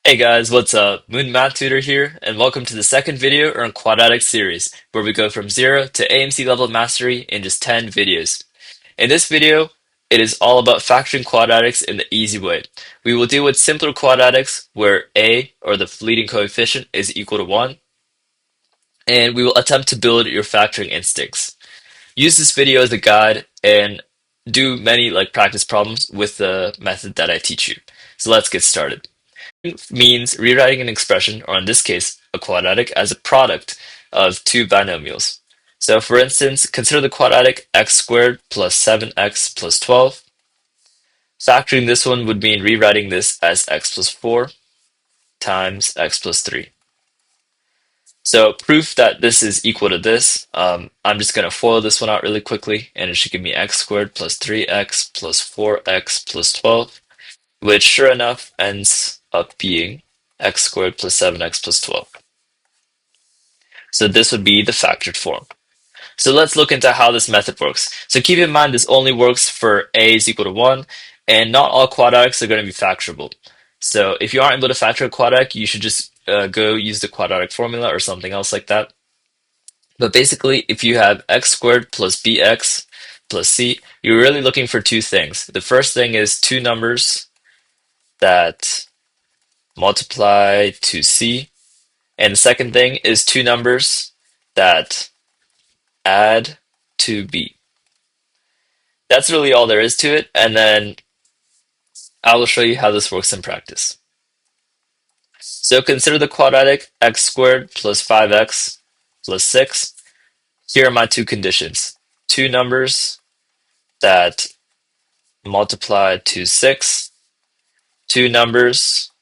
Hey guys, what's up? Moon Math Tutor here, and welcome to the second video in our quadratic series, where we go from 0 to AMC level mastery in just 10 videos. In this video, it is all about factoring quadratics in the easy way. We will deal with simpler quadratics where a, or the leading coefficient, is equal to 1, and we will attempt to build your factoring instincts. Use this video as a guide and do many practice problems with the method that I teach you. So let's get started. Means rewriting an expression, or in this case, a quadratic, as a product of two binomials. So for instance, consider the quadratic x squared plus 7x plus 12. Factoring this one would mean rewriting this as x plus 4 times x plus 3. So proof that this is equal to this, I'm just going to FOIL this one out really quickly, and it should give me x squared plus 3x plus 4x plus 12, which sure enough ends up being x squared plus 7x plus 12. So this would be the factored form. So let's look into how this method works. So keep in mind this only works for a is equal to 1, and not all quadratics are going to be factorable. So if you aren't able to factor a quadratic, you should just go use the quadratic formula or something else like that. But basically, if you have x squared plus bx plus c, you're really looking for two things. The first thing is two numbers that multiply to c, and the second thing is two numbers that add to b. That's really all there is to it, and then I will show you how this works in practice. So consider the quadratic x squared plus 5x plus 6. Here are my two conditions. Two numbers that multiply to 6, two numbers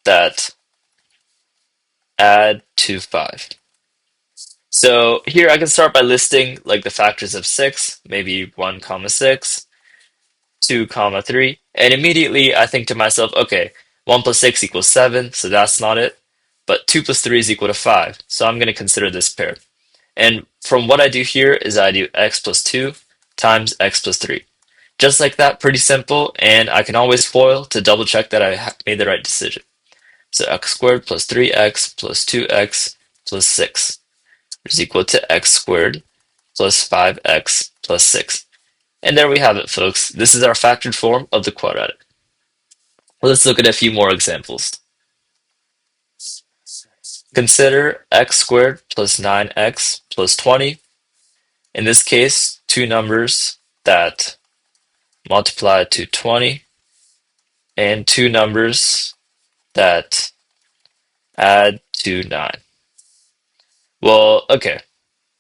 that add to 5. So here I can start by listing like the factors of 6, maybe 1 comma 6, 2 comma 3, and immediately I think to myself, okay, 1 plus 6 equals 7, so that's not it, but 2 plus 3 is equal to 5, so I'm going to consider this pair. And from what I do here is I do x plus 2 times x plus 3. Just like that, pretty simple, and I can always FOIL to double check that I made the right decision. So x squared plus 3x plus 2x plus 6 is equal to x squared plus 5x plus 6. And there we have it, folks. This is our factored form of the quadratic. Let's look at a few more examples. Consider x squared plus 9x plus 20. In this case, two numbers that multiply to 20 and two numbers that add to 9. Well, okay,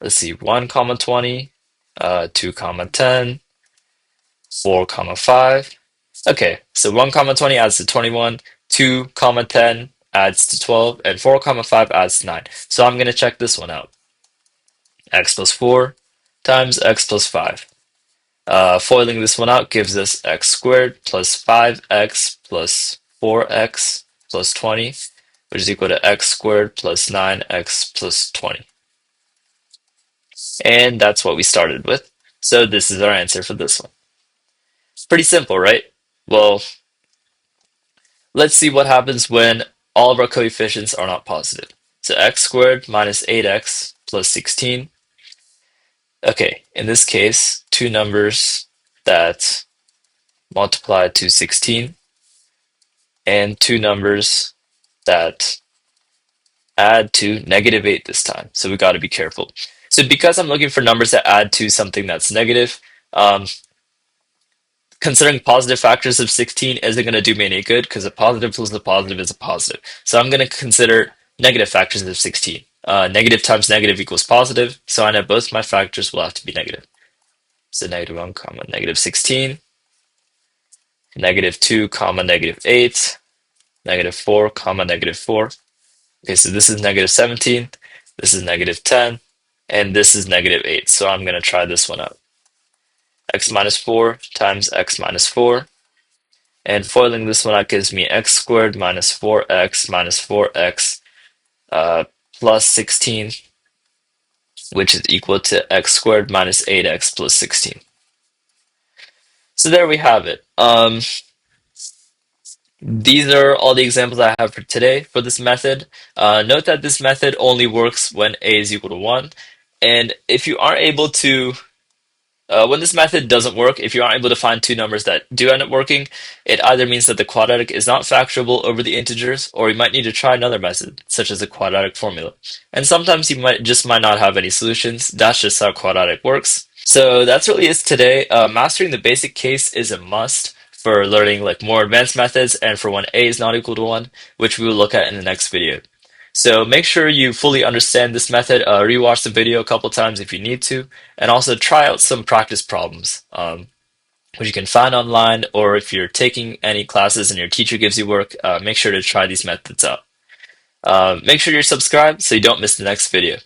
let's see, 1 comma 20, 2 comma 10, 4 comma 5. Okay, so 1 comma 20 adds to 21, 2 comma 10 adds to 12, and 4 comma 5 adds to 9. So I'm going to check this one out. X plus 4 times x plus 5. Foiling this one out gives us x squared plus 5x plus 4x plus 20, which is equal to x squared plus 9x plus 20. And that's what we started with. So this is our answer for this one. Pretty simple, right? Well, let's see what happens when all of our coefficients are not positive. So x squared minus 8x plus 16. Okay, in this case, two numbers that multiply to 16 and two numbers that add to negative 8 this time. So we got to be careful. So because I'm looking for numbers that add to something that's negative, considering positive factors of 16 isn't going to do me any good because a positive plus a positive is a positive. So I'm going to consider negative factors of 16. Negative times negative equals positive, so I know both my factors will have to be negative. So negative 1 comma negative 16, negative 2 comma negative 8, negative 4 comma negative 4. Okay, so this is negative 17, this is negative 10, and this is negative 8. So I'm going to try this one out. X minus 4 times x minus 4. And foiling this one out gives me x squared minus 4x minus 4x plus 16, which is equal to x squared minus 8x plus 16. So there we have it. These are all the examples I have for today for this method. Note that this method only works when a is equal to 1. And if you aren't able to when this method doesn't work, if you aren't able to find two numbers that do end up working, it either means that the quadratic is not factorable over the integers, or you might need to try another method, such as a quadratic formula. And sometimes you might not have any solutions. That's just how quadratic works. So that's really it today. Mastering the basic case is a must for learning like more advanced methods and for when a is not equal to 1, which we will look at in the next video. So make sure you fully understand this method. Rewatch the video a couple times if you need to, and also try out some practice problems, which you can find online, or if you're taking any classes and your teacher gives you work, make sure to try these methods out. Make sure you're subscribed so you don't miss the next video.